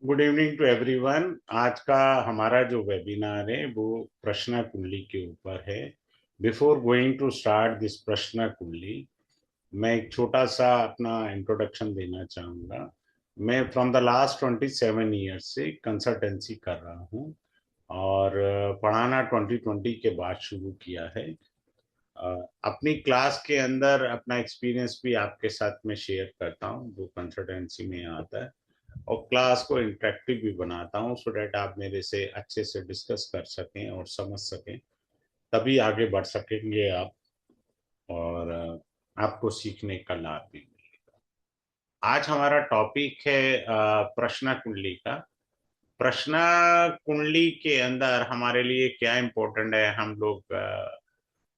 Good evening to everyone. आज का हमारा जो वेबिनार है वो प्रश्न कुंडली के ऊपर है। Before going to start this प्रश्न कुंडली, मैं एक छोटा सा अपना इंट्रोडक्शन देना चाहूँगा। मैं फ्रॉम द लास्ट 27 ईयर्स से कंसल्टेंसी कर रहा हूँ और पढ़ाना 2020 के बाद शुरू किया है। अपनी क्लास के अंदर अपना एक्सपीरियंस भी आपके साथ में शेयर करता हूँ जो कंसल्टेंसी में आता है, और क्लास को इंटरेक्टिव भी बनाता हूँ सो डैट आप मेरे से अच्छे से डिस्कस कर सकें और समझ सकें, तभी आगे बढ़ सकेंगे आप, और आपको सीखने का लाभ भी मिलेगा। आज हमारा टॉपिक है प्रश्न कुंडली का। प्रश्न कुंडली के अंदर हमारे लिए क्या इम्पोर्टेंट है, हम लोग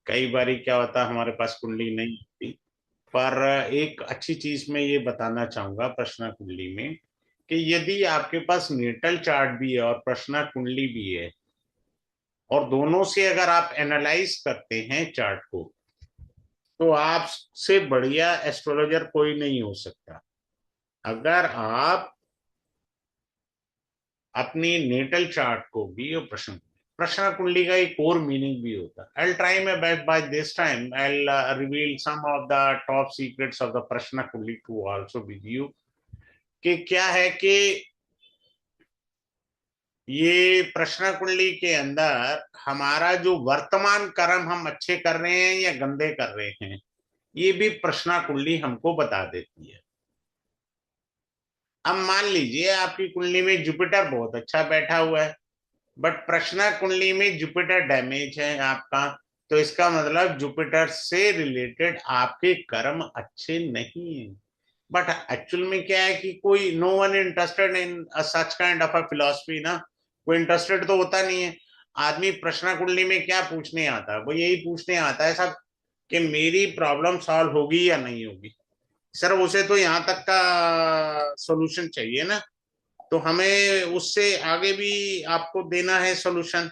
कई बारी क्या होता है हमारे पास कुंडली नहीं होती, पर एक अच्छी चीज मैं ये बताना चाहूंगा प्रश्न कुंडली में कि यदि आपके पास नेटल चार्ट भी है और प्रश्न कुंडली भी है, और दोनों से अगर आप एनालाइज करते हैं चार्ट को, तो आपसे बढ़िया एस्ट्रोलॉजर कोई नहीं हो सकता। अगर आप अपनी नेटल चार्ट को भी, और प्रश्न प्रश्न कुंडली का एक और मीनिंग भी होता है। I try my best by this time I reveal some of the top secrets of the प्रश्न कुंडली टू आल्सो विद यू। कि क्या है कि ये प्रश्न कुंडली के अंदर हमारा जो वर्तमान कर्म हम अच्छे कर रहे हैं या गंदे कर रहे हैं, ये भी प्रश्न कुंडली हमको बता देती है। अब मान लीजिए आपकी कुंडली में जुपिटर बहुत अच्छा बैठा हुआ है, बट प्रश्न कुंडली में जुपिटर डैमेज है आपका, तो इसका मतलब जुपिटर से रिलेटेड आपके कर्म अच्छे नहीं है। बट एक्चुअल में क्या है कि कोई no one interested in such kind of a philosophy ना, कोई इंटरेस्टेड तो होता नहीं है। आदमी प्रश्न कुंडली में क्या पूछने आता है, वो यही पूछने आता है सब कि मेरी प्रॉब्लम सॉल्व होगी या नहीं होगी। सर उसे तो यहाँ तक का सॉल्यूशन चाहिए ना, तो हमें उससे आगे भी आपको देना है सॉल्यूशन।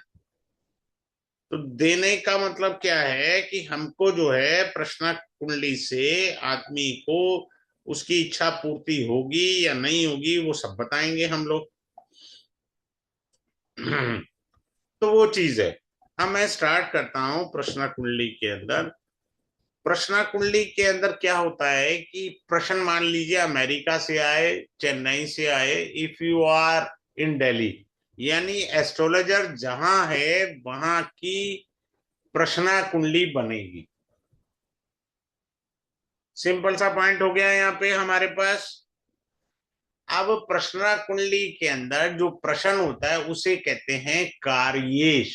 तो देने का मतलब क्या है कि हमको जो है प्रश्न कुंडली से आदमी को उसकी इच्छा पूर्ति होगी या नहीं होगी वो सब बताएंगे हम लोग। तो वो चीज है। अब मैं स्टार्ट करता हूं प्रश्न कुंडली के अंदर। प्रश्न कुंडली के अंदर क्या होता है कि प्रश्न मान लीजिए अमेरिका से आए, चेन्नई से आए, if you are in Delhi, यानी एस्ट्रोलॉजर जहां है वहां की प्रश्न कुंडली बनेगी। सिंपल सा पॉइंट हो गया यहाँ पे हमारे पास। अब प्रश्न कुंडली के अंदर जो प्रश्न होता है उसे कहते हैं कार्येश,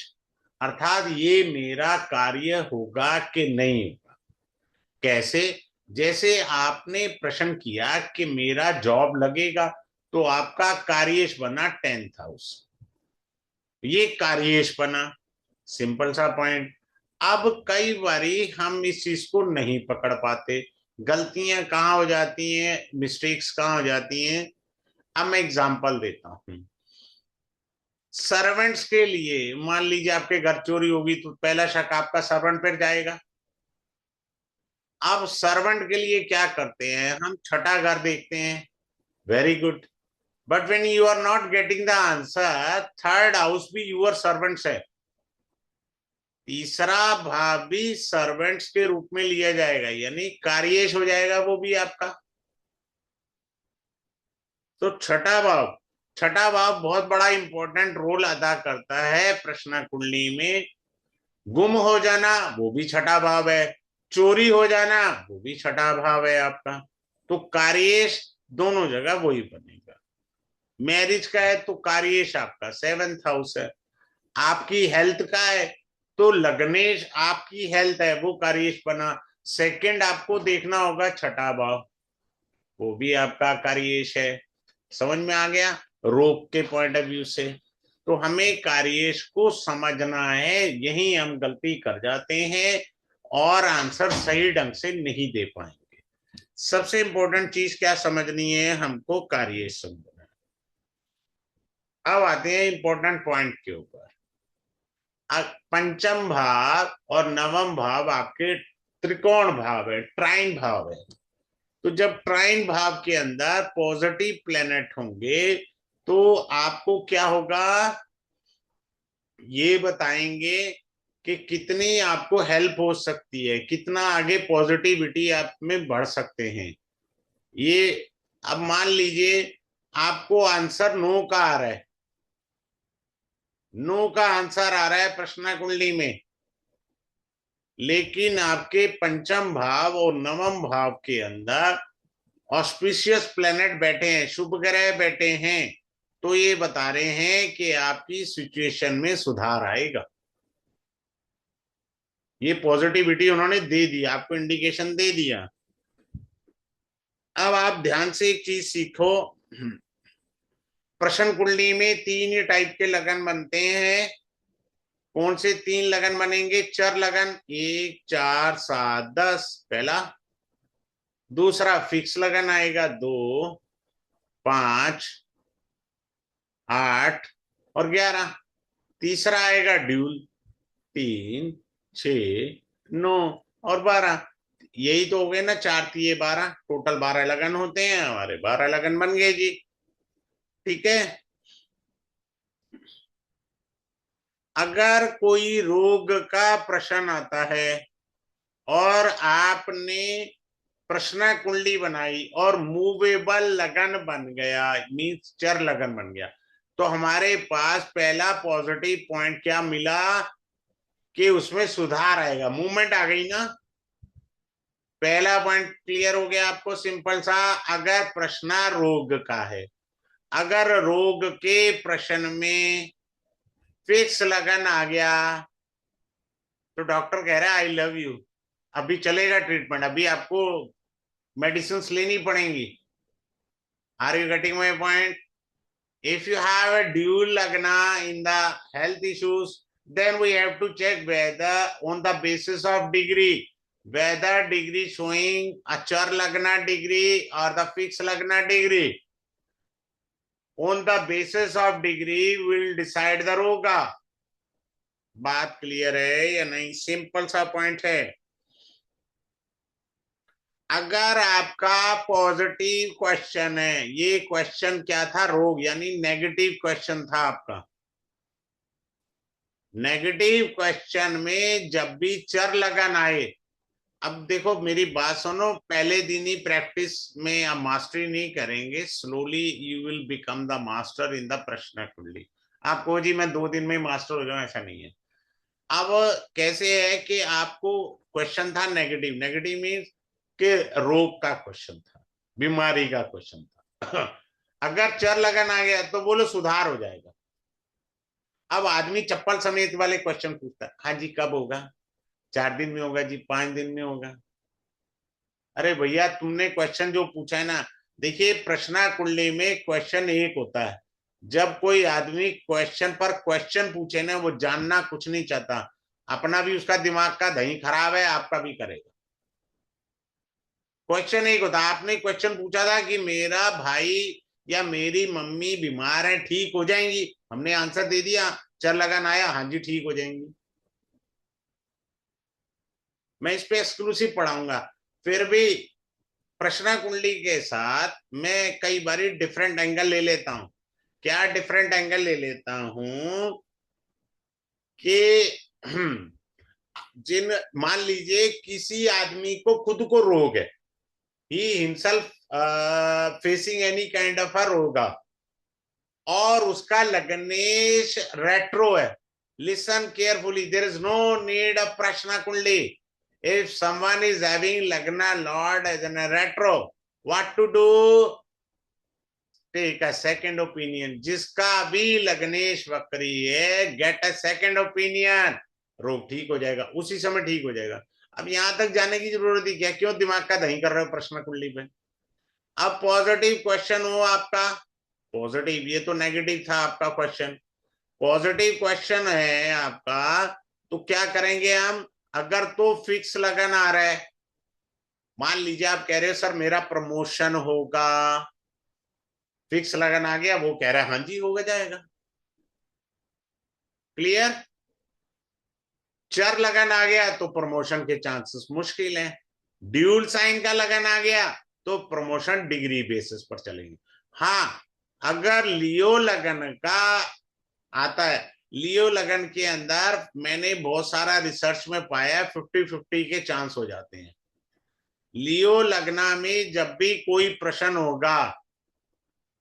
अर्थात ये मेरा कार्य होगा कि नहीं होगा। कैसे? जैसे आपने प्रश्न किया कि मेरा जॉब लगेगा, तो आपका कार्येश बना 10th हाउस, ये कार्येश बना। सिंपल सा पॉइंट। अब कई बारी हम इस चीज को नहीं पकड़ पाते, गलतियां कहाँ हो जाती हैं, मिस्टेक्स कहाँ हो जाती हैं। अब मैं एग्जांपल देता हूँ। सर्वेंट्स के लिए मान लीजिए आपके घर चोरी होगी, तो पहला शक आपका सर्वेंट पर जाएगा। अब सर्वेंट के लिए क्या करते हैं, हम छठा घर देखते हैं, very good, but when you are not getting the answer, third house भी यूर सर्वेंट्स है, तीसरा भाव भी सर्वेंट्स के रूप में लिया जाएगा, यानी कार्येश हो जाएगा वो भी आपका। तो छठा भाव बहुत बड़ा इंपॉर्टेंट रोल अदा करता है प्रश्न कुंडली में। गुम हो जाना वो भी छठा भाव है, चोरी हो जाना वो भी छठा भाव है आपका। तो कार्येश दोनों जगह वही बनेगा। मैरिज का है तो कार्येश आपका 7th हाउस है। आपकी हेल्थ का है तो लग्नेश आपकी हेल्थ है, वो कार्येश बना। सेकंड आपको देखना होगा छठा भाव, वो भी आपका कार्येश है। समझ में आ गया? रोग के पॉइंट ऑफ व्यू से तो हमें कार्येश को समझना है, यही हम गलती कर जाते हैं और आंसर सही ढंग से नहीं दे पाएंगे। सबसे इंपॉर्टेंट चीज क्या समझनी है हमको, कार्येश समझना है। अब आते हैं इंपॉर्टेंट पॉइंट के ऊपर। पंचम भाव और नवम भाव आपके त्रिकोण भाव है, ट्राइन भाव है। तो जब ट्राइन भाव के अंदर पॉजिटिव प्लेनेट होंगे, तो आपको क्या होगा, ये बताएंगे कि कितनी आपको हेल्प हो सकती है, कितना आगे पॉजिटिविटी आप में बढ़ सकते हैं ये। अब मान लीजिए आपको आंसर नो का आ रहा है, नो का आंसर आ रहा है प्रश्न कुंडली में, लेकिन आपके पंचम भाव और नवम भाव के अंदर ऑस्पिशियस प्लेनेट बैठे हैं, शुभ ग्रह बैठे हैं, तो ये बता रहे हैं कि आपकी सिचुएशन में सुधार आएगा। ये पॉजिटिविटी उन्होंने दे दी, आपको इंडिकेशन दे दिया। अब आप ध्यान से एक चीज सीखो, प्रश्न कुंडली में तीन ही टाइप के लगन बनते हैं। कौन से तीन लगन बनेंगे? चर लगन 1 4 7 10 पहला। दूसरा फिक्स लगन आएगा 2 5 8 और 11। तीसरा आएगा ड्यूल 3 6 9 और 12। यही तो हो गए ना, 4 3 12, टोटल 12 लगन होते हैं हमारे, 12 लगन बन गए जी। ठीक है। अगर कोई रोग का प्रश्न आता है और आपने प्रश्न कुंडली बनाई और मूवेबल लगन बन गया, मीन्स चर लगन बन गया, तो हमारे पास पहला पॉजिटिव पॉइंट क्या मिला कि उसमें सुधार आएगा, मूवमेंट आ गई ना। पहला पॉइंट क्लियर हो गया आपको, सिंपल सा। अगर प्रश्न रोग का है, अगर रोग के प्रश्न में फिक्स लगन आ गया, तो डॉक्टर कह रहा है आई लव यू, अभी चलेगा ट्रीटमेंट, अभी आपको मेडिसिन लेनी पड़ेंगी। Are you getting my point? If you have a dual lagna in the health issues, then we have to check whether on the basis of degree, whether degree showing a char lagna degree or the fixed lagna degree. On the basis of degree will decide the roga. बात clear है या नहीं? Simple सा point है। अगर आपका positive question है, ये क्वेश्चन क्या था? रोग, यानी नेगेटिव क्वेश्चन था आपका। नेगेटिव क्वेश्चन में जब भी चर लगन आए, अब देखो मेरी बात सुनो, पहले दिन ही प्रैक्टिस में आप मास्टरी नहीं करेंगे, slowly you will become the master in the प्रश्न कुंडली। आपको जी मैं 2 दिन में मास्टर हो जाऊं, ऐसा नहीं है। अब कैसे है कि आपको क्वेश्चन था नेगेटिव, नेगेटिव मीन्स के रोग का क्वेश्चन था, बीमारी का क्वेश्चन था। अगर चर लगन आ गया तो बोलो सुधार हो जाएगा। अब आदमी चप्पल समेत वाले क्वेश्चन पूछता है, हाँ जी कब होगा? 4 दिन में होगा जी, 5 दिन में होगा। अरे भैया तुमने क्वेश्चन जो पूछा है ना, देखिए प्रश्न कुंडली में क्वेश्चन एक होता है, जब कोई आदमी क्वेश्चन पर क्वेश्चन पूछे ना, वो जानना कुछ नहीं चाहता, अपना भी उसका दिमाग का दही खराब है, आपका भी करेगा। क्वेश्चन एक होता है, आपने क्वेश्चन पूछा था कि मेरा भाई या मेरी मम्मी बीमार है, ठीक हो जाएंगी, हमने आंसर दे दिया, चर लगन आया, हाँ जी ठीक हो जाएंगी। मैं इस पे एक्सक्लूसिव पढ़ाऊंगा। फिर भी प्रश्न कुंडली के साथ मैं कई बार डिफरेंट एंगल ले लेता हूं। क्या डिफरेंट एंगल ले लेता हूं कि जिन, मान लीजिए किसी आदमी को खुद को रोग है, he himself facing any kind of a रोगा, और उसका लग्नेश रेट्रो है। Listen carefully, there is no need of प्रश्न कुंडली। If someone is having Lagna Lord as in a retro, what to do? Take a second opinion. जिसका भी लग्नेश वक्री है, get a second opinion. रोग ठीक हो जाएगा, उसी समय ठीक हो जाएगा। अब यहां तक जाने की जरूरत ही क्या? क्यों दिमाग का दही कर रहे हो प्रश्न कुंडली पे? अब पॉजिटिव क्वेश्चन हो आपका, पॉजिटिव, ये तो नेगेटिव था आपका क्वेश्चन, पॉजिटिव क्वेश्चन है आपका, तो क्या करेंगे हम? अगर तो फिक्स लगन आ रहा है, मान लीजिए आप कह रहे हो सर मेरा प्रमोशन होगा, फिक्स लगन आ गया, वो कह रहा है हाँ जी होगा जाएगा, क्लियर। चर लगन आ गया तो प्रमोशन के चांसेस मुश्किल हैं। ड्यूल साइन का लगन आ गया तो प्रमोशन डिग्री बेसिस पर चलेंगे। हाँ, अगर लियो लगन का आता है, लियो लगन के अंदर मैंने बहुत सारा रिसर्च में पाया 50-50 के चांस हो जाते हैं। लियो लगना में जब भी कोई प्रश्न होगा,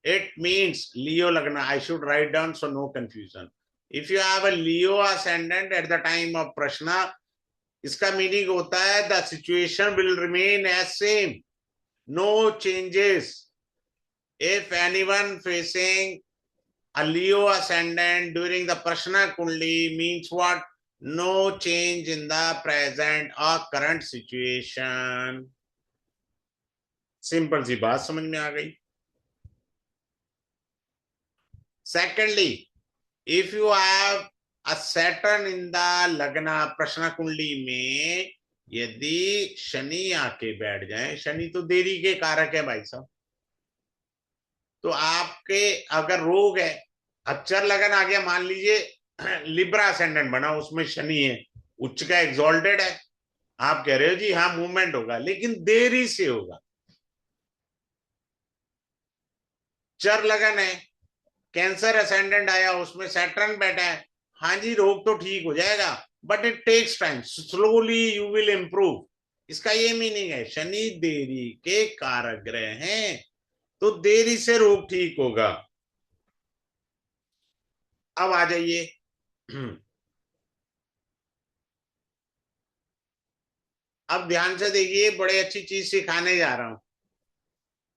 it means Leo Lagna. I should write down so no confusion. If you have a Leo ascendant at the time of Prashna, इसका मीनिंग होता है the situation will remain as same, no changes. If anyone facing a Leo ascendant during the Prashna Kundli means what? No change in the present or current situation. Simple सी बात समझ में आ गई। Secondly, if you have a Saturn in the लग्ना प्रश्न कुंडली में यदि शनि आके बैठ जाए, शनि तो देरी के कारक है भाई साहब, तो आपके अगर रोग है, अक्षर लगन आ गया, मान लीजिए लिब्रा असेंडेंट बना, उसमें शनि है, उच्च का एक्सॉल्टेड है, आप कह रहे हो जी हाँ मूवमेंट होगा, लेकिन देरी से होगा। चर लगन है, कैंसर असेंडेंट आया, उसमें सैटर्न बैठा है, हाँ जी रोग तो ठीक हो जाएगा, but it takes time, slowly you will improve. इसका ये मीनिंग है शनि देरी के कारक ग्रह हैं, तो देरी से रोग ठीक होगा। अब आ जाइए अब ध्यान से देखिए, बड़े अच्छी चीज सिखाने जा रहा हूं।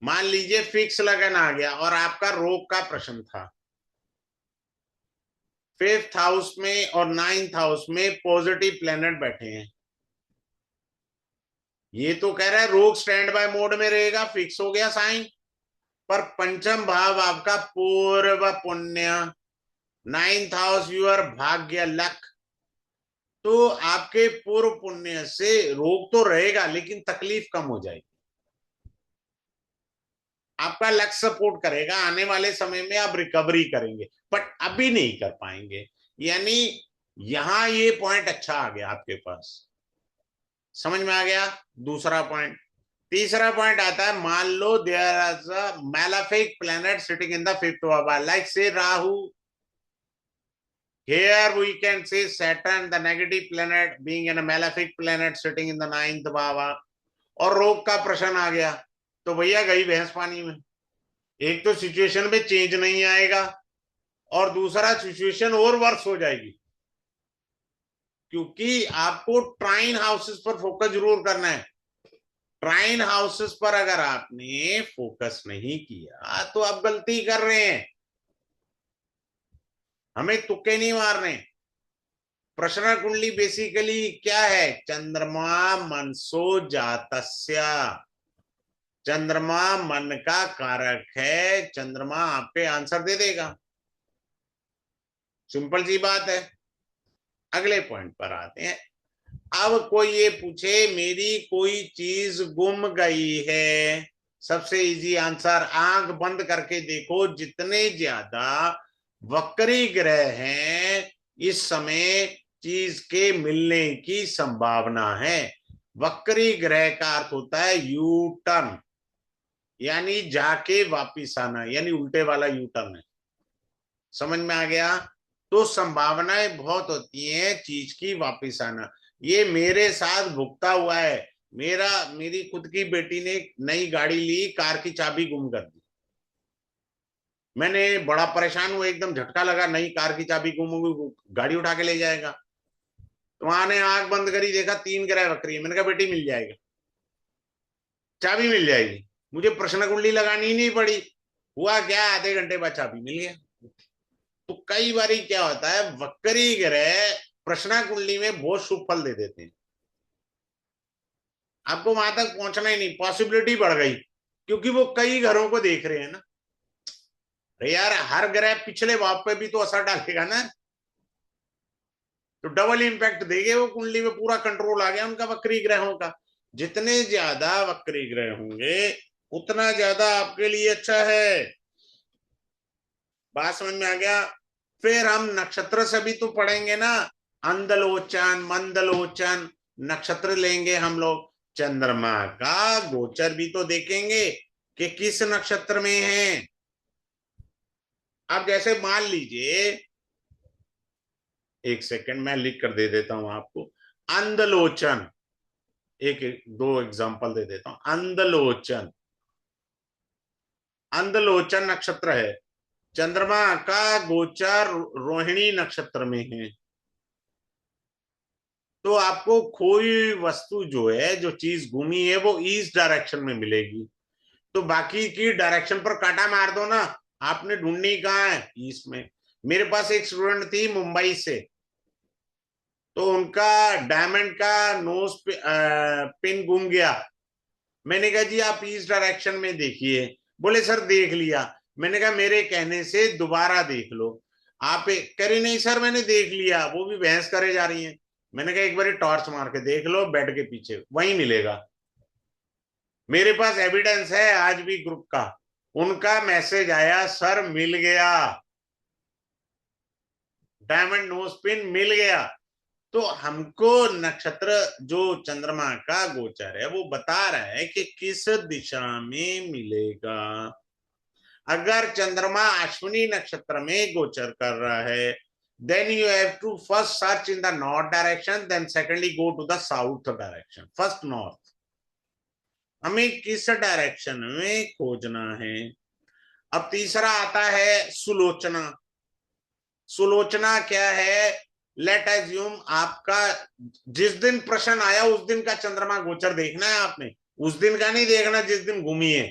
मान लीजिए फिक्स लगन आ गया और आपका रोग का प्रश्न था, 5th हाउस में और 9th हाउस में पॉजिटिव प्लेनेट बैठे हैं, ये तो कह रहा है रोग स्टैंड बाय मोड में रहेगा, फिक्स हो गया साइन, पर पंचम भाव आपका पूर्व पुण्य, 9th हाउस यूर भाग्य लक, तो आपके पूर्व पुण्य से रोग तो रहेगा लेकिन तकलीफ कम हो जाएगी, आपका लक सपोर्ट करेगा, आने वाले समय में आप रिकवरी करेंगे, बट अभी नहीं कर पाएंगे। यानी यहां ये पॉइंट अच्छा आ गया आपके पास, समझ में आ गया। दूसरा पॉइंट, तीसरा पॉइंट आता है, मान लो there is a malefic planet sitting in the 5th bhava, like से Rahu, here we can say Saturn, the negative planet, being in a malefic planet sitting in the 9th भाव, और रोग का प्रश्न आ गया, तो भैया गई भैंस पानी में। एक तो सिचुएशन में चेंज नहीं आएगा और दूसरा सिचुएशन और वर्स हो जाएगी, क्योंकि आपको ट्राइन हाउसेस पर फोकस जरूर करना है। ट्राइन हाउसेस पर अगर आपने फोकस नहीं किया तो आप गलती कर रहे हैं, हमें तुक्के नहीं मारने। प्रश्न कुंडली बेसिकली क्या है, चंद्रमा मनसो जातस्य, चंद्रमा मन का कारक है, चंद्रमा आप पे आंसर दे देगा, सिंपल सी बात है। अगले पॉइंट पर आते हैं। अब कोई ये पूछे मेरी कोई चीज गुम गई है, सबसे इजी आंसर, आंख बंद करके देखो, जितने ज्यादा वक्री ग्रह हैं इस समय चीज के मिलने की संभावना है। वक्री ग्रह का अर्थ होता है यू टर्न, यानी जाके वापिस आना, यानी उल्टे वाला यू टर्न है, समझ में आ गया। तो संभावनाएं बहुत होती हैं चीज की वापिस आना, ये मेरे साथ भुगता हुआ है। मेरी खुद की बेटी ने नई गाड़ी ली, कार की चाबी गुम कर दी, मैंने बड़ा परेशान हुआ, एकदम झटका लगा, नई कार की चाबी गुम हो गई, गाड़ी उठा के ले जाएगा, तो वहां ने आंख बंद करी, देखा 3 ग्रह वक्री है, मैंने कहा बेटी मिल जाएगा, चाबी मिल जाएगी, मुझे प्रश्न कुंडली लगानी ही नहीं पड़ी। हुआ क्या, आधे घंटे बाद चाबी मिल गया। तो कई बार क्या होता है, वक्री ग्रह प्रश्न कुंडली में बहुत शुभ फल दे देते हैं, आपको वहां तक पहुंचना ही नहीं, पॉसिबिलिटी बढ़ गई, क्योंकि वो कई घरों को देख रहे हैं ना। अरे यार हर ग्रह पिछले भाव पे भी तो असर डालेगा ना, तो डबल इंपैक्ट देंगे वो कुंडली में, पूरा कंट्रोल आ गया उनका वक्री ग्रहों का। जितने ज्यादा वक्री ग्रह होंगे उतना ज्यादा आपके लिए अच्छा है, बात समझ में आ गया। फिर हम नक्षत्र से भी तो पढ़ेंगे ना, अंधलोचन मंदलोचन नक्षत्र लेंगे हम लोग, चंद्रमा का गोचर भी तो देखेंगे कि किस नक्षत्र में है। अब जैसे मान लीजिए, एक सेकंड मैं लिख कर दे देता हूं आपको। अंधलोचन, एक दो एग्जांपल दे देता हूं। अंधलोचन, अंधलोचन नक्षत्र है, चंद्रमा का गोचर रोहिणी नक्षत्र में है। तो आपको कोई वस्तु जो है, जो चीज घूमी है, वो ईस्ट डायरेक्शन में मिलेगी। तो बाकी की डायरेक्शन पर काटा मार दो ना। आपने ढूंढनी कहाँ है? ईस्ट में। मेरे पास एक स्टूडेंट थी मुंबई से, तो उनका डायमंड का पिन गुम गया। मैंने कहा जी आप ईस्ट डायरेक्शन में देखिए। बोले सर देख लिया। मैंने कहा मेरे कहने से दोबारा देख लो। आप करी नहीं सर मैंने देख लिया, वो भी बहस करे जा रही है। मैंने कहा एक बार टॉर्च मार के देख लो, बेड के पीछे वहीं मिलेगा। मेरे पास एविडेंस है आज भी ग्रुप का। उनका मैसेज आया, सर मिल गया, डायमंड नोज पिन मिल गया। तो हमको नक्षत्र जो चंद्रमा का गोचर है वो बता रहा है कि किस दिशा में मिलेगा। अगर चंद्रमा अश्विनी नक्षत्र में गोचर कर रहा है, then you have to first search in the north direction, then secondly go to the south direction, first north। हमें किस डायरेक्शन में खोजना है। अब तीसरा आता है सुलोचना। सुलोचना क्या है? लेट एज्यूम आपका जिस दिन प्रश्न आया उस दिन का चंद्रमा गोचर देखना है आपने, उस दिन का नहीं देखना जिस दिन घूमी है।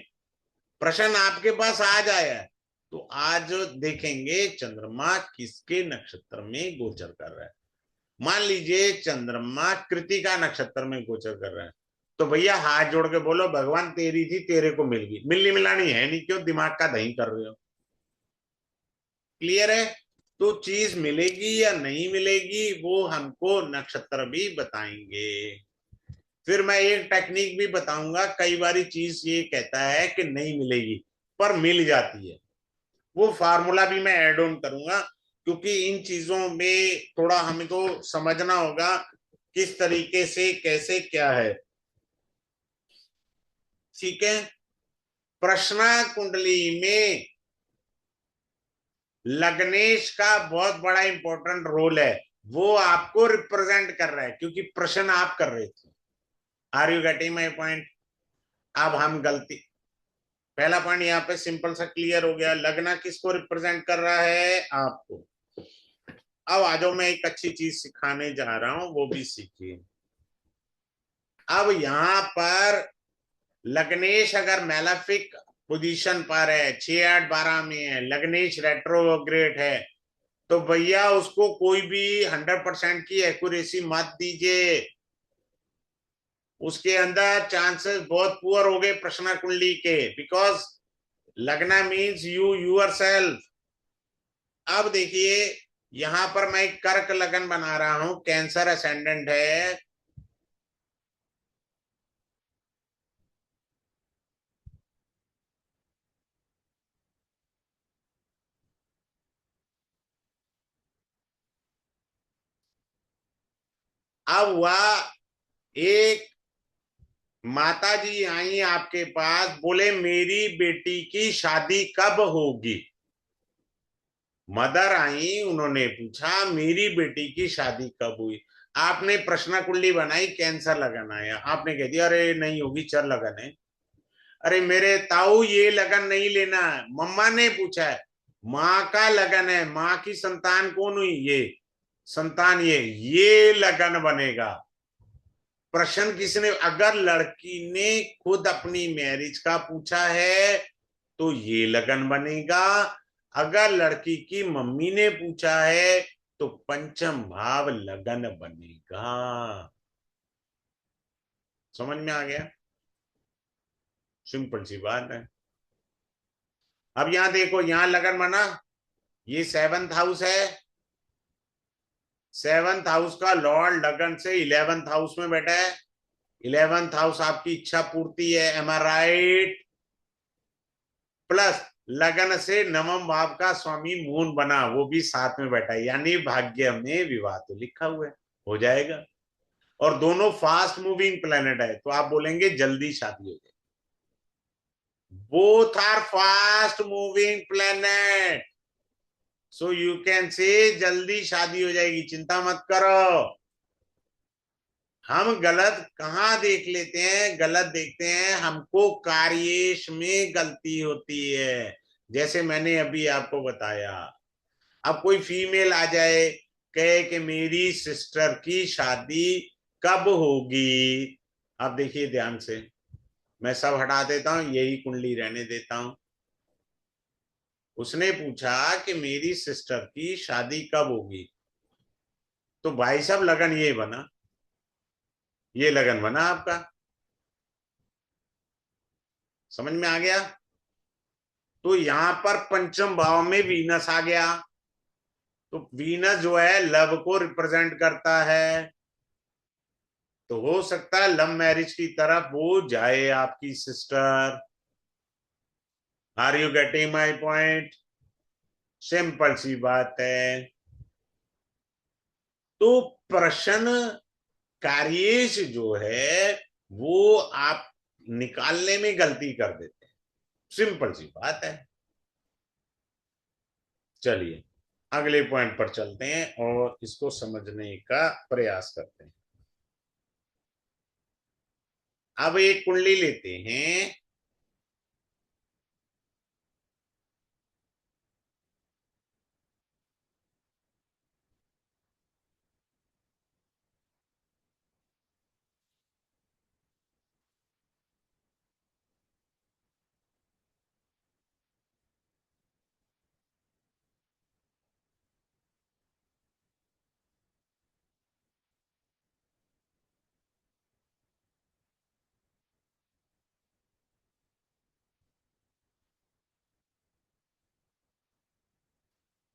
प्रश्न आपके पास आज आया है, तो आज देखेंगे चंद्रमा किसके नक्षत्र में गोचर कर रहा है। मान लीजिए चंद्रमा कृतिका नक्षत्र में गोचर कर रहा है, तो भैया हाथ जोड़ के बोलो भगवान तेरी थी तेरे को मिल गई। मिलनी मिलानी है नहीं, क्यों दिमाग का दही कर रहे हो? क्लियर है? तो चीज मिलेगी या नहीं मिलेगी वो हमको नक्षत्र भी बताएंगे। फिर मैं एक टेक्निक भी बताऊंगा। कई बारी चीज ये कहता है कि नहीं मिलेगी पर मिल जाती है, वो फार्मूला भी मैं ऐड ऑन करूंगा। क्योंकि इन चीजों में थोड़ा हमें तो समझना होगा किस तरीके से कैसे क्या है। ठीक है। प्रश्न कुंडली में लग्नेश का बहुत बड़ा इंपॉर्टेंट रोल है। वो आपको रिप्रेजेंट कर रहा है क्योंकि प्रश्न आप कर रहे थे। Are you getting my point? अब हम गलती, पहला पॉइंट यहाँ पे सिंपल सा क्लियर हो गया। लग्न किसको रिप्रेजेंट कर रहा है? आपको। अब आ जाओ, मैं एक अच्छी चीज सिखाने जा रहा हूं, वो भी सीखिए। अब यहां पर लग्नेश अगर मैलेफिक पोजीशन पर है, 6 8 12 में है, लग्नेश रेट्रोग्रेड है, तो भैया उसको कोई भी 100% की एक्यूरेसी मत दीजिए। उसके अंदर चांसेस बहुत पुअर हो गए प्रश्न कुंडली के, बिकॉज लगना मीन्स यू यूर सेल्फ। अब देखिए यहां पर मैं कर्क लगन बना रहा हूं, कैंसर असेंडेंट है। अब हुआ, एक माता जी आई आपके पास, बोले मेरी बेटी की शादी कब होगी। मदर आई, उन्होंने पूछा मेरी बेटी की शादी कब हुई। आपने प्रश्न कुंडली बनाई, कैंसर लगन आया, आपने कह दिया अरे नहीं होगी, चर लगन है। अरे मेरे ताऊ ये लगन नहीं लेना है, मम्मा ने पूछा है। माँ का लगन है, माँ की संतान कौन हुई? ये संतान, ये लगन बनेगा। प्रश्न किसने? अगर लड़की ने खुद अपनी मैरिज का पूछा है तो ये लगन बनेगा। अगर लड़की की मम्मी ने पूछा है तो पंचम भाव लगन बनेगा। समझ में आ गया? सिंपल सी बात है। अब यहां देखो, यहां लगन बना, ये 7th हाउस है। 7th हाउस का लॉर्ड लगन से 11th हाउस में बैठा है। 11th हाउस आपकी इच्छा पूर्ति है, एम आई राइट? प्लस लगन से नवम भाव का स्वामी मून बना, वो भी साथ में बैठा है, यानी भाग्य में विवाह तो लिखा हुआ है, हो जाएगा। और दोनों फास्ट मूविंग प्लेनेट है, तो आप बोलेंगे जल्दी शादी हो जाए। Both are fast moving planet. So you can say जल्दी शादी हो जाएगी, चिंता मत करो। हम गलत कहाँ देख लेते हैं, गलत देखते हैं हमको कार्येश में गलती होती है। जैसे मैंने अभी आपको बताया, अब कोई फीमेल आ जाए, कहे कि मेरी सिस्टर की शादी कब होगी। अब देखिए ध्यान से, मैं सब हटा देता हूं, यही कुंडली रहने देता हूं। उसने पूछा कि मेरी सिस्टर की शादी कब होगी, तो भाई साहब लगन ये बना, ये लगन बना आपका। समझ में आ गया? तो यहां पर पंचम भाव में वीनस आ गया, तो वीनस जो है लव को रिप्रेजेंट करता है, तो हो सकता है लव मैरिज की तरफ वो जाए आपकी sister. Are you getting my point? Simple सी बात है। तो प्रश्न कार्येश जो है वो आप निकालने में गलती कर देते हैं, सिंपल सी बात है। चलिए अगले पॉइंट पर चलते हैं और इसको समझने का प्रयास करते हैं। अब एक कुंडली लेते हैं।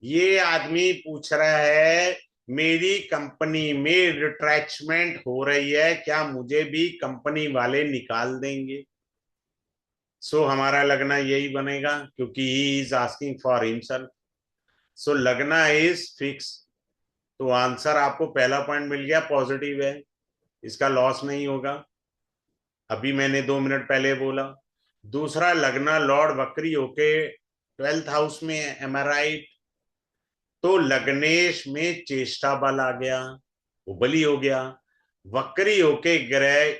ये आदमी पूछ रहा है मेरी कंपनी में रिट्रैचमेंट हो रही है, क्या मुझे भी कंपनी वाले निकाल देंगे? सो हमारा लगना यही बनेगा, क्योंकि he is asking for himself. So lagna is fix. तो आंसर आपको पहला पॉइंट मिल गया, पॉजिटिव है, इसका लॉस नहीं होगा। अभी मैंने 2 मिनट पहले बोला। दूसरा, लगना लॉर्ड वक्री होके 12th हाउस में है, एम आई राइट? तो लग्नेश में चेष्टा बल आ गया, वो बली हो गया। वक्री होके ग्रह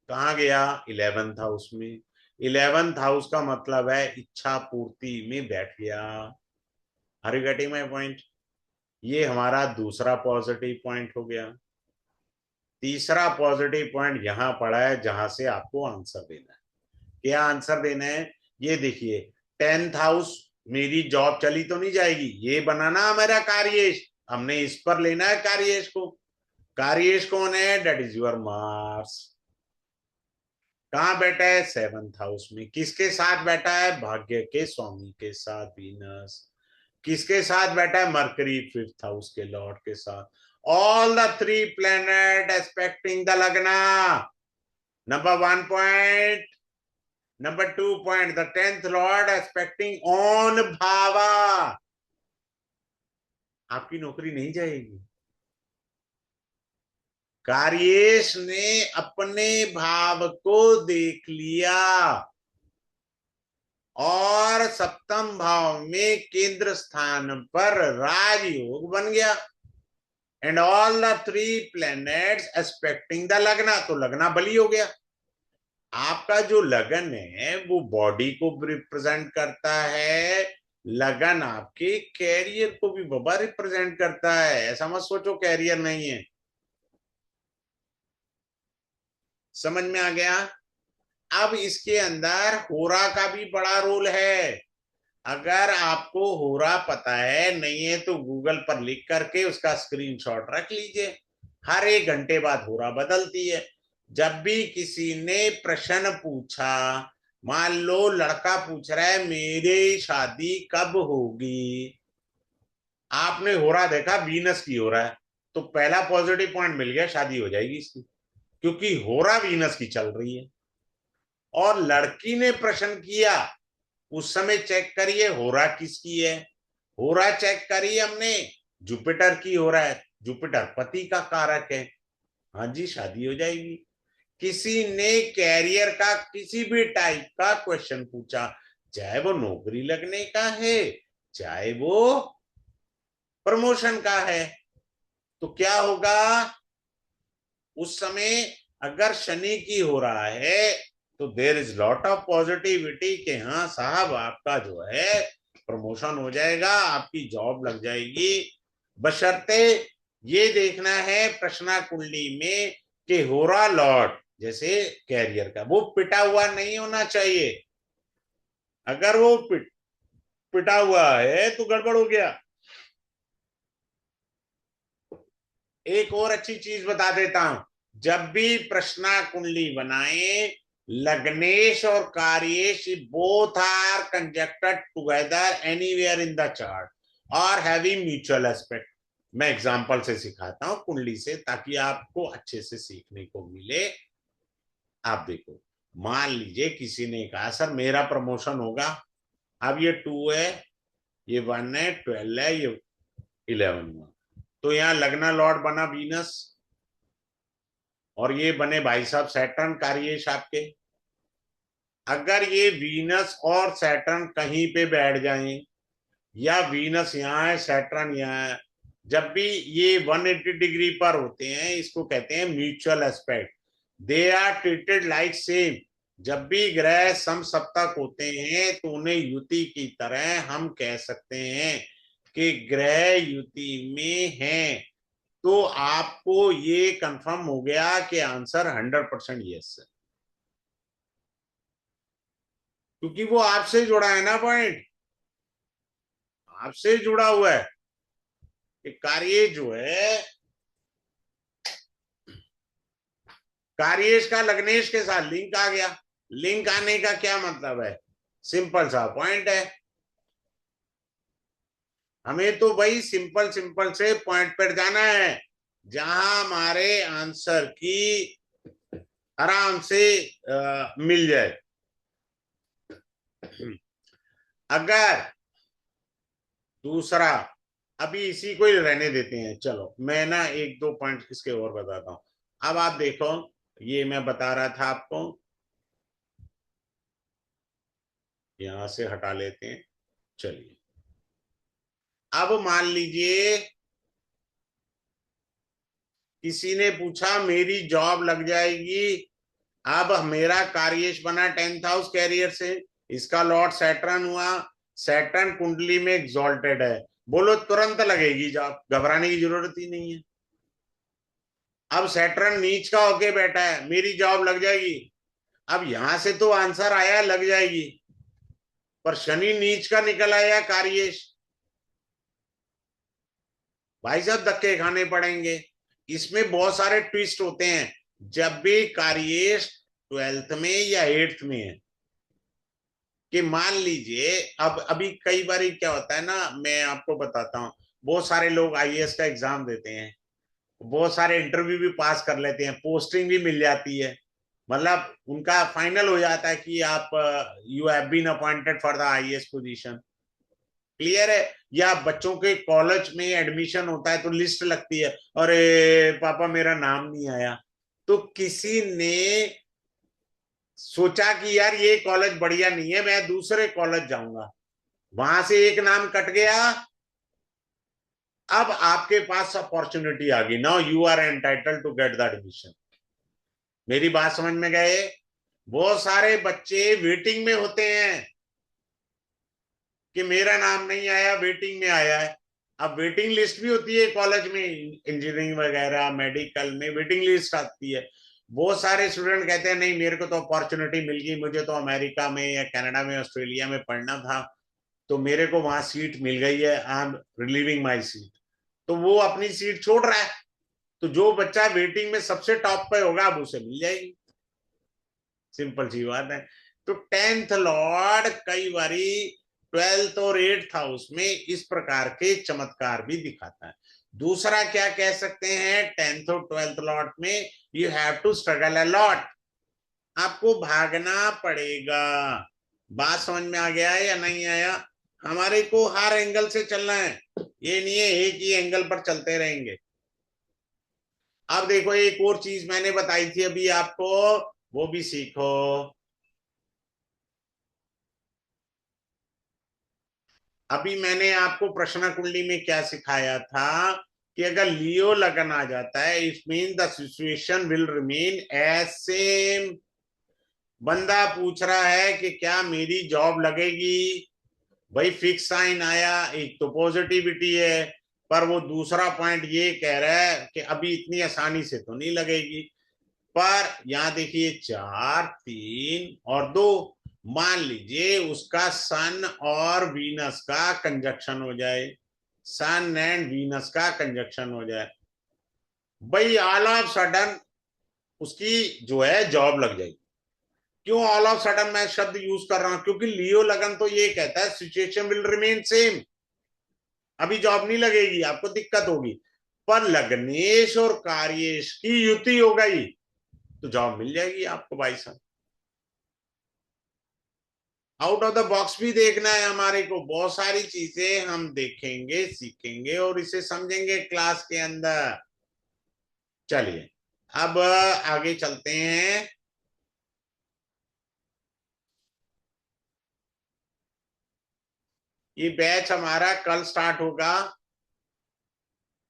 कहाँ गया? 11th हाउस में। 11th हाउस का मतलब है इच्छा पूर्ति में बैठ गया। Are you getting my point? ये हमारा दूसरा पॉजिटिव पॉइंट हो गया। तीसरा पॉजिटिव पॉइंट यहां पड़ा है जहां से आपको आंसर देना है। क्या आंसर देना है? ये देखिए, 10th हाउस, मेरी जॉब चली तो नहीं जाएगी, ये बनाना मेरा कार्येश। हमने इस पर लेना है कार्येश को। कार्येश कौन है? That is your Mars. कहाँ बैठा है? 7th हाउस में। किसके साथ बैठा है? भाग्य के स्वामी के साथ, वीनस। किसके साथ बैठा है? मरकरी 5th हाउस के लॉर्ड के साथ। All the 3 planet aspecting the lagna. Number 1 point. Number 2 point, the 10th lord aspecting on bhava. आपकी नौकरी नहीं जाएगी। कार्येश ने अपने भाव को देख लिया और सप्तम भाव में केंद्र स्थान पर राजयोग बन गया। And all the 3 planets expecting the लगना, तो लगना बली हो गया। आपका जो लगन है वो बॉडी को रिप्रेजेंट करता है, लगन आपके कैरियर को भी बाबा रिप्रेजेंट करता है। ऐसा मत सोचो कैरियर नहीं है। समझ में आ गया? अब इसके अंदर होरा का भी बड़ा रोल है। अगर आपको होरा पता है, नहीं है तो गूगल पर लिख करके उसका स्क्रीनशॉट रख लीजिए। हर 1 घंटे बाद होरा बदलती है। जब भी किसी ने प्रश्न पूछा, मान लो लड़का पूछ रहा है मेरी शादी कब होगी, आपने होरा देखा वीनस की हो रहा है, तो पहला पॉजिटिव पॉइंट मिल गया, शादी हो जाएगी इसकी, क्योंकि होरा वीनस की चल रही है। और लड़की ने प्रश्न किया, उस समय चेक करिए होरा किसकी है। होरा चेक करिए हमने, जुपिटर की हो रहा है, जुपिटर पति का कारक है। हाँ जी, शादी हो जाएगी। किसी ने कैरियर का किसी भी टाइप का क्वेश्चन पूछा, चाहे वो नौकरी लगने का है, चाहे वो प्रमोशन का है, तो क्या होगा उस समय, अगर शनि की हो रहा है तो there is lot of positivity के हाँ साहब आपका जो है प्रमोशन हो जाएगा, आपकी जॉब लग जाएगी। बशर्ते ये देखना है प्रश्ना कुंडली में कि हो रहा लॉर्ड जैसे कैरियर का वो पिटा हुआ नहीं होना चाहिए। अगर वो पिटा हुआ है तो गड़बड़ हो गया। एक और अच्छी चीज बता देता हूं, जब भी प्रश्ना कुंडली बनाए, लग्नेश और karyesh both are conjuncted together anywhere in the chart और हैविंग म्यूचुअल एस्पेक्ट। मैं एग्जांपल से सिखाता हूं कुंडली से, ताकि आपको अच्छे से सीखने को मिले। आप देखो, मान लीजिए किसी ने कहा सर मेरा प्रमोशन होगा, अब ये 2 है, ये 1 है, 12 है, ये 11 हुआ, तो यहाँ लगना लॉर्ड बना वीनस और ये बने भाई साहब सैटर्न कार्येश आपके। अगर ये वीनस और सैटर्न कहीं पे बैठ जाएं, या वीनस यहाँ है सैटर्न यहाँ है, जब भी ये 180 डिग्री पर होते हैं इसको कहते हैं mutual aspect. They are treated like same. जब भी ग्रह समसप्तक होते हैं तो उन्हें युति की तरह हम कह सकते हैं कि ग्रह युति में हैं। तो आपको ये कंफर्म हो गया कि आंसर 100% यस है, क्योंकि वो आपसे जुड़ा है ना, पॉइंट आपसे जुड़ा हुआ है कि कार्य जो है, कार्येश का लग्नेश के साथ लिंक आ गया। लिंक आने का क्या मतलब है, सिंपल सा पॉइंट है। हमें तो भाई सिंपल सिंपल से पॉइंट पर जाना है, जहां हमारे आंसर की आराम से मिल जाए। अगर दूसरा, अभी इसी को ही रहने देते हैं, चलो मैं ना एक दो पॉइंट इसके और बताता हूं। अब आप देखो, ये मैं बता रहा था आपको, यहां से हटा लेते हैं। चलिए, अब मान लीजिए किसी ने पूछा मेरी जॉब लग जाएगी, अब मेरा कार्येश बना 10th हाउस कैरियर से, इसका लॉर्ड सैटर्न हुआ, सैटर्न कुंडली में एग्जॉल्टेड है, बोलो तुरंत लगेगी जॉब, घबराने की जरूरत ही नहीं है। अब सैटर्न नीच का होके बैठा है, मेरी जॉब लग जाएगी। अब यहां से तो आंसर आया लग जाएगी, पर शनि नीच का निकल आया कार्येश, भाई साहब धक्के खाने पड़ेंगे। इसमें बहुत सारे ट्विस्ट होते हैं। जब भी कार्येश 12th में या 8th में है, कि मान लीजिए, अब अभी कई बार क्या होता है ना, मैं आपको बताता हूँ, बहुत सारे लोग आईएएस का एग्जाम देते हैं, बहुत सारे इंटरव्यू भी पास कर लेते हैं, पोस्टिंग भी मिल जाती है, मतलब उनका फाइनल हो जाता है कि आप you have been appointed for the IAS position. Clear है? या बच्चों के कॉलेज में एडमिशन होता है तो लिस्ट लगती है, अरे पापा मेरा नाम नहीं आया, तो किसी ने सोचा कि यार ये कॉलेज बढ़िया नहीं है, मैं दूसरे कॉलेज जाऊंगा, वहां से एक नाम कट गया, अब आपके पास अपॉर्चुनिटी आ गई, now you are entitled to get the admission. मेरी बात समझ में गए? बहुत सारे बच्चे वेटिंग में होते हैं कि मेरा नाम नहीं आया, वेटिंग में आया है। अब वेटिंग लिस्ट भी होती है कॉलेज में, इंजीनियरिंग वगैरह मेडिकल में वेटिंग लिस्ट आती है। बहुत सारे स्टूडेंट कहते हैं नहीं मेरे को तो अपॉर्चुनिटी मिल गई, मुझे तो अमेरिका में या कनाडा में ऑस्ट्रेलिया में पढ़ना था, तो मेरे को वहां सीट मिल गई है, I am relieving my seat, तो वो अपनी सीट छोड़ रहा है। तो जो बच्चा वेटिंग में सबसे टॉप पे होगा अब उसे मिल जाएगी, सिंपल सी बात है। तो 10th लॉर्ड कई बारी 12th और 8th हाउस में इस प्रकार के चमत्कार भी दिखाता है। दूसरा क्या कह सकते हैं, 10th और 12th लॉर्ड में you have to struggle a lot, आपको भागना पड़ेगा। बात समझ में आ गया है या नहीं आया? हमारे को हर एंगल से चलना है, ये नहीं है एक ही एंगल पर चलते रहेंगे। अब देखो, एक और चीज मैंने बताई थी अभी आपको, वो भी सीखो। अभी मैंने आपको प्रश्न कुंडली में क्या सिखाया था कि अगर लियो लगन आ जाता है it mean the situation will remain as same. बंदा पूछ रहा है कि क्या मेरी जॉब लगेगी, भाई फिक्स साइन आया, एक तो पॉजिटिविटी है, पर वो दूसरा पॉइंट ये कह रहा है कि अभी इतनी आसानी से तो नहीं लगेगी। पर यहां देखिए 4 3 और 2, मान लीजिए उसका सन और वीनस का कंजक्शन हो जाए, सन एंड वीनस का कंजक्शन हो जाए, भाई ऑल ऑफ सडन उसकी जो है जॉब लग जाएगी। क्यों ऑल ऑफ सडन मैं शब्द यूज कर रहा हूं, क्योंकि लियो लगन तो ये कहता है सिचुएशन विल रिमेन सेम, अभी जॉब नहीं लगेगी, आपको दिक्कत होगी। पर लग्नेश और कार्येश की युति हो गई तो जॉब मिल जाएगी आपको भाई साहब। आउट ऑफ द बॉक्स भी देखना है हमारे को, बहुत सारी चीजें हम देखेंगे सीखेंगे और इसे समझेंगे क्लास के अंदर। चलिए अब आगे चलते हैं। ये बैच हमारा कल स्टार्ट होगा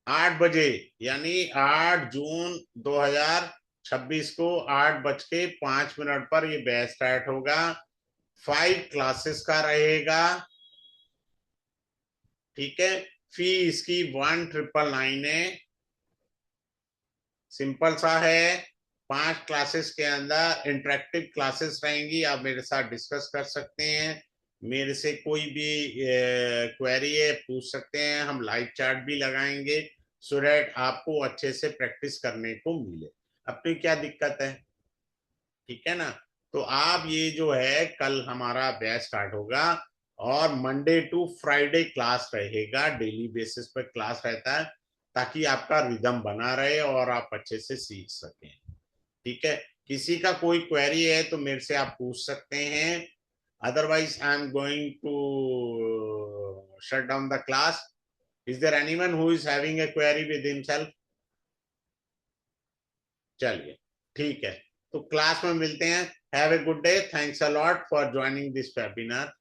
8 बजे, यानी 8 जून 2026 को 8:05 पर ये बैच स्टार्ट होगा। 5 क्लासेस का रहेगा, ठीक है। फी इसकी 1999 है, सिंपल सा है। 5 क्लासेस के अंदर इंटरेक्टिव क्लासेस रहेंगी, आप मेरे साथ डिस्कस कर सकते हैं, मेरे से कोई भी क्वेरी है पूछ सकते हैं, हम लाइव चैट भी लगाएंगे सो दैट आपको अच्छे से प्रैक्टिस करने को मिले। अपनी क्या दिक्कत है, ठीक है ना। तो आप ये जो है कल हमारा बैच स्टार्ट होगा और मंडे टू फ्राइडे क्लास रहेगा, डेली बेसिस पर क्लास रहता है ताकि आपका रिदम बना रहे और आप अच्छे से सीख सकें, ठीक है। किसी का कोई क्वेरी है तो मेरे से आप पूछ सकते हैं, otherwise I am going to shut down the class. Is there anyone who is having a query with himself? चलिए ठीक है, तो क्लास में मिलते हैं। Have a good day, thanks a lot for joining this webinar.